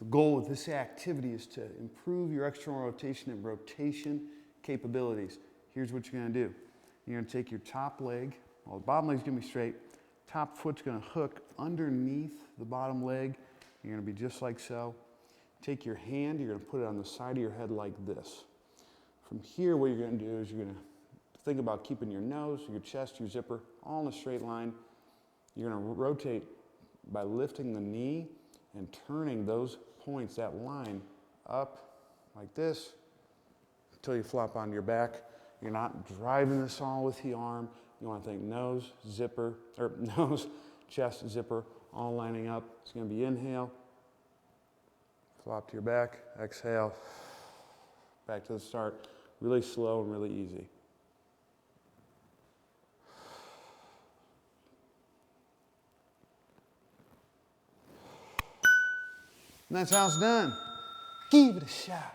The goal with this activity is to improve your external rotation and rotation capabilities. Here's what you're going to do. You're going to take your top leg, well, the bottom leg's going to be straight, top foot's going to hook underneath the bottom leg. You're going to be just like so. Take your hand, you're going to put it on the side of your head like this. From here, what you're going to do is you're going to think about keeping your nose, your chest, your zipper all in a straight line. You're going to rotate by lifting the knee and turning those points, that line, up like this until you flop onto your back. You're not driving this all with the arm. You want to think nose, zipper, or nose, chest, zipper, all lining up. It's going to be inhale, flop to your back, exhale, back to the start. Really slow and really easy. And that's how it's done. Give it a shot.